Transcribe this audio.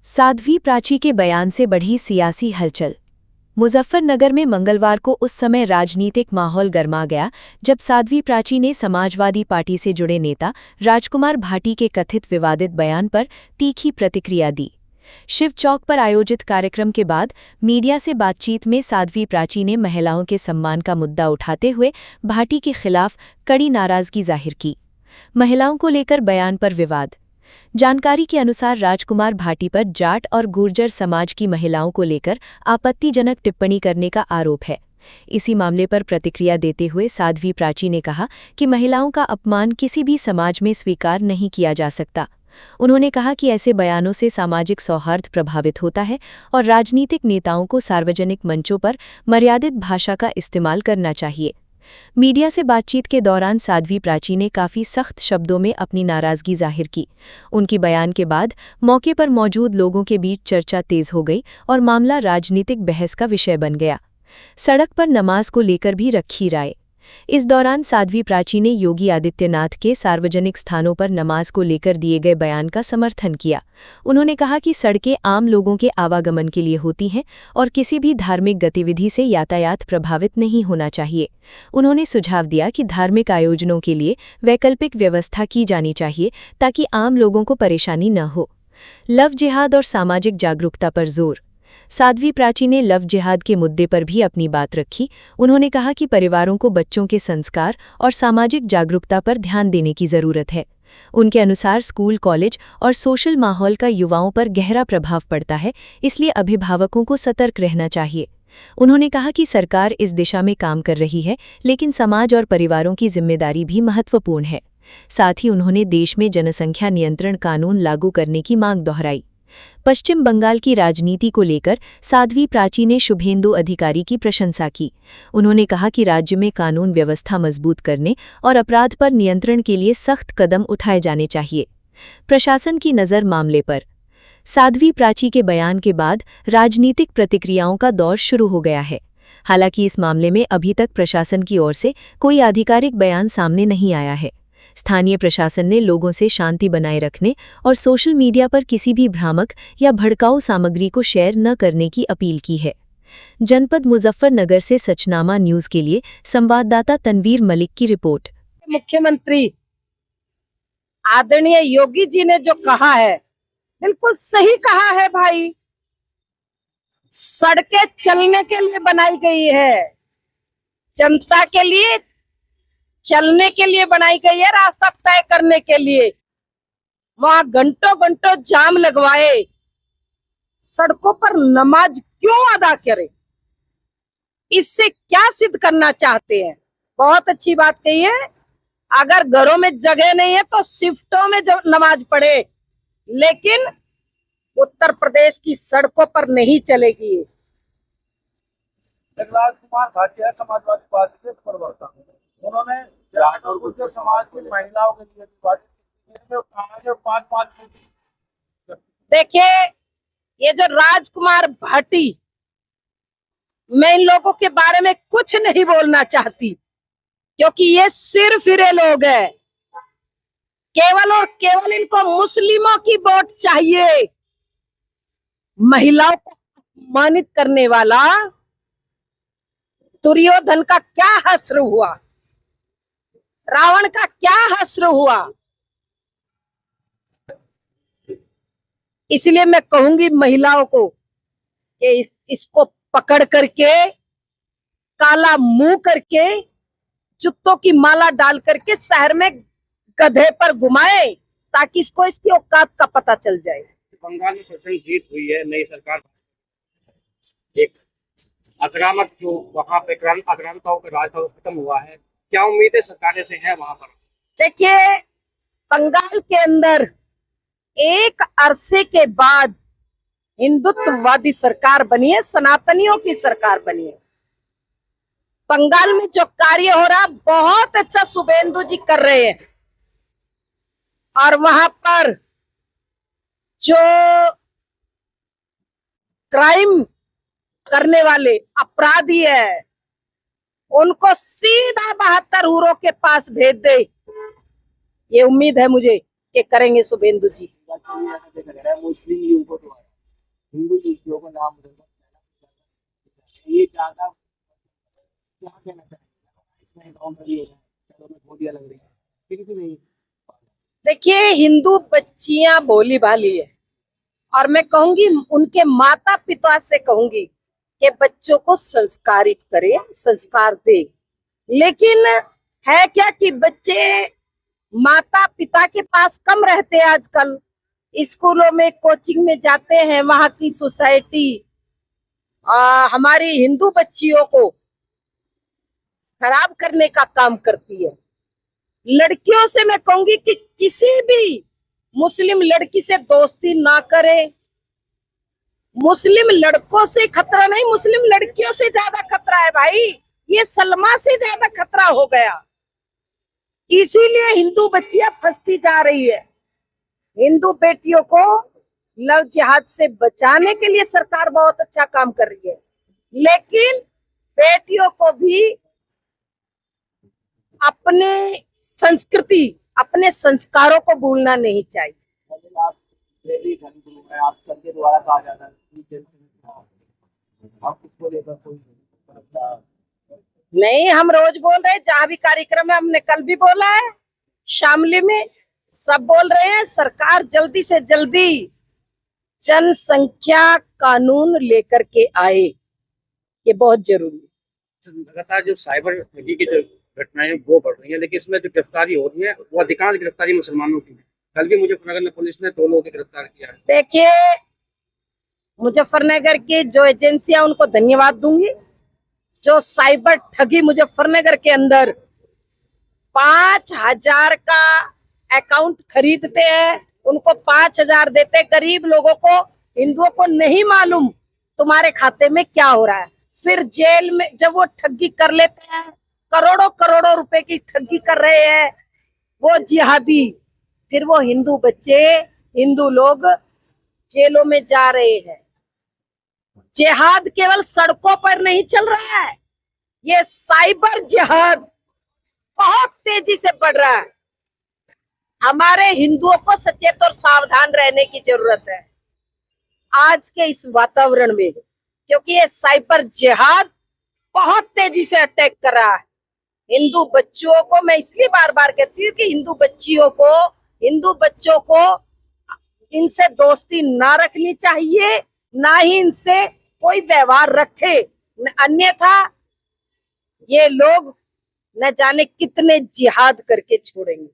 साध्वी प्राची के बयान से बढ़ी सियासी हलचल। मुजफ्फरनगर में मंगलवार को उस समय राजनीतिक माहौल गर्मा गया जब साध्वी प्राची ने समाजवादी पार्टी से जुड़े नेता राजकुमार भाटी के कथित विवादित बयान पर तीखी प्रतिक्रिया दी। शिव चौक पर आयोजित कार्यक्रम के बाद मीडिया से बातचीत में साध्वी प्राची ने महिलाओं के सम्मान का मुद्दा उठाते हुए भाटी के खिलाफ कड़ी नाराजगी जाहिर की। महिलाओं को लेकर बयान पर विवाद। जानकारी के अनुसार राजकुमार भाटी पर जाट और गुर्जर समाज की महिलाओं को लेकर आपत्तिजनक टिप्पणी करने का आरोप है। इसी मामले पर प्रतिक्रिया देते हुए साध्वी प्राची ने कहा कि महिलाओं का अपमान किसी भी समाज में स्वीकार नहीं किया जा सकता। उन्होंने कहा कि ऐसे बयानों से सामाजिक सौहार्द प्रभावित होता है और राजनीतिक नेताओं को सार्वजनिक मंचों पर मर्यादित भाषा का इस्तेमाल करना चाहिए। मीडिया से बातचीत के दौरान साध्वी प्राची ने काफ़ी सख्त शब्दों में अपनी नाराज़गी जाहिर की। उनकी बयान के बाद मौके पर मौजूद लोगों के बीच चर्चा तेज हो गई और मामला राजनीतिक बहस का विषय बन गया। सड़क पर नमाज को लेकर भी रखी राय। इस दौरान साध्वी प्राची ने योगी आदित्यनाथ के सार्वजनिक स्थानों पर नमाज को लेकर दिए गए बयान का समर्थन किया। उन्होंने कहा कि सड़कें आम लोगों के आवागमन के लिए होती हैं और किसी भी धार्मिक गतिविधि से यातायात प्रभावित नहीं होना चाहिए। उन्होंने सुझाव दिया कि धार्मिक आयोजनों के लिए वैकल्पिक व्यवस्था की जानी चाहिए ताकि आम लोगों को परेशानी न हो। लव जिहाद और सामाजिक जागरूकता पर जोर। साध्वी प्राची ने लव जिहाद के मुद्दे पर भी अपनी बात रखी। उन्होंने कहा कि परिवारों को बच्चों के संस्कार और सामाजिक जागरूकता पर ध्यान देने की जरूरत है। उनके अनुसार स्कूल, कॉलेज और सोशल माहौल का युवाओं पर गहरा प्रभाव पड़ता है, इसलिए अभिभावकों को सतर्क रहना चाहिए। उन्होंने कहा कि सरकार इस दिशा में काम कर रही है, लेकिन समाज और परिवारों की जिम्मेदारी भी महत्वपूर्ण है। साथ ही उन्होंने देश में जनसंख्या नियंत्रण कानून लागू करने की मांग दोहराई। पश्चिम बंगाल की राजनीति को लेकर साध्वी प्राची ने शुभेंदु अधिकारी की प्रशंसा की। उन्होंने कहा कि राज्य में कानून व्यवस्था मजबूत करने और अपराध पर नियंत्रण के लिए सख्त कदम उठाए जाने चाहिए। प्रशासन की नज़र मामले पर। साध्वी प्राची के बयान के बाद राजनीतिक प्रतिक्रियाओं का दौर शुरू हो गया है। हालांकि इस मामले में अभी तक प्रशासन की ओर से कोई आधिकारिक बयान सामने नहीं आया है। स्थानीय प्रशासन ने लोगों से शांति बनाए रखने और सोशल मीडिया पर किसी भी भ्रामक या भड़काऊ सामग्री को शेयर न करने की अपील की है। जनपद मुजफ्फरनगर से सचनामा न्यूज के लिए संवाददाता तनवीर मलिक की रिपोर्ट। मुख्यमंत्री आदरणीय योगी जी ने जो कहा है बिल्कुल सही कहा है भाई। सड़कें चलने के लिए बनाई गई है, जनता के लिए चलने के लिए बनाई गई है, रास्ता तय करने के लिए। वहां घंटों घंटों जाम लगवाए, सड़कों पर नमाज क्यों अदा करे? इससे क्या सिद्ध करना चाहते हैं? बहुत अच्छी बात कही है। अगर घरों में जगह नहीं है तो शिफ्टों में नमाज पढ़े, लेकिन उत्तर प्रदेश की सड़कों पर नहीं चलेगी। राजकुमार भाटी समाजवादी पार्टी के प्रवक्ता, उन्होंने जाट और गुर्जर समाज की महिलाओं के लिए देखिए, ये जो राजकुमार भाटी, मैं इन लोगों के बारे में कुछ नहीं बोलना चाहती, क्योंकि ये सिर फिरे लोग हैं। केवल और केवल इनको मुस्लिमों की वोट चाहिए। महिलाओं को अपमानित करने वाला दुर्योधन का क्या हश्र हुआ, रावण का क्या हश्र हुआ। इसलिए मैं कहूंगी महिलाओं को कि इसको पकड़ करके, काला मुंह करके, जूतों की माला डाल करके शहर में गधे पर घुमाए, ताकि इसको इसकी औकात का पता चल जाए। बंगाल में प्रचंड जीत हुई है, नई सरकार, एक आक्रामक जो वहां पे आक्रामकताओं का राज खत्म हुआ है, क्या उम्मीदें सरकार से है वहां पर? देखिए, बंगाल के अंदर एक अरसे के बाद हिंदुत्ववादी सरकार बनी है, सनातनियों की सरकार बनी है। बंगाल में जो कार्य हो रहा बहुत अच्छा शुभेंदु जी कर रहे हैं, और वहां पर जो क्राइम करने वाले अपराधी है, उनको सीधा 72 हुरों के पास भेज दे। ये उम्मीद है मुझे कि करेंगे शुभेंदु जी। मुस्लिम युवकों हिंदू युवतियों को नाम ये ज्यादा क्या कहना चाहिए इसमें गाँव में भी हो रहा है, शहरों में गोलियां लग रही है, फिर भी नहीं। देखिए, हिंदू बच्चियां भोली भाली है, और मैं कहूंगी उनके माता पिता से कहूंगी कि बच्चों को संस्कारित करें, संस्कार दे। लेकिन है क्या कि बच्चे माता पिता के पास कम रहते हैं आजकल। स्कूलों में, कोचिंग में जाते हैं, वहां की सोसाइटी हमारी हिंदू बच्चियों को खराब करने का काम करती है। लड़कियों से मैं कहूंगी कि किसी भी मुस्लिम लड़की से दोस्ती ना करे। मुस्लिम लड़कों से खतरा नहीं, मुस्लिम लड़कियों से ज्यादा खतरा है भाई। ये सलमा से ज्यादा खतरा हो गया। इसीलिए हिंदू बच्चियां फंसती जा रही है। हिंदू बेटियों को लव जिहाद से बचाने के लिए सरकार बहुत अच्छा काम कर रही है, लेकिन बेटियों को भी अपने संस्कृति, अपने संस्कारों को भूलना नहीं चाहिए। आप सबके द्वारा कहा जाता है आप किसको लेकर कोई नहीं, हम रोज बोल रहे हैं, जहां भी कार्यक्रम है, हमने कल भी बोला है, शामली में सब बोल रहे हैं, सरकार जल्दी से जल्दी जनसंख्या कानून लेकर के आए, ये बहुत जरूरी है। लगातार जो साइबर ठगी की जो घटनाएं वो बढ़ रही है, लेकिन इसमें जो गिरफ्तारी हो रही है वो अधिकांश गिरफ्तारी मुसलमानों की है। कल भी मुजफ्फरनगर में पुलिस ने 2 लोगों को गिरफ्तार किया है। देखिए, मुजफ्फरनगर की जो एजेंसियां, उनको धन्यवाद दूंगी। जो साइबर ठगी मुजफ्फरनगर के अंदर 5,000 का अकाउंट खरीदते हैं, उनको 5,000 देते। गरीब लोगों को, हिंदुओं को नहीं मालूम तुम्हारे खाते में क्या हो रहा है। फिर जेल में जब वो ठगी कर लेते हैं, करोड़ों करोड़ों रुपए की ठगी कर रहे हैं वो जिहादी, फिर वो हिंदू बच्चे, हिंदू लोग जेलों में जा रहे हैं। जिहाद केवल सड़कों पर नहीं चल रहा है, ये साइबर जिहाद बहुत तेजी से बढ़ रहा है। हमारे हिंदुओं को सचेत और सावधान रहने की जरूरत है आज के इस वातावरण में, क्योंकि ये साइबर जिहाद बहुत तेजी से अटैक कर रहा है। हिंदू बच्चों को मैं इसलिए बार बार कहती हूँ कि हिंदू बच्चों को इनसे दोस्ती ना रखनी चाहिए, ना ही इनसे कोई व्यवहार रखे, अन्यथा ये लोग न जाने कितने जिहाद करके छोड़ेंगे।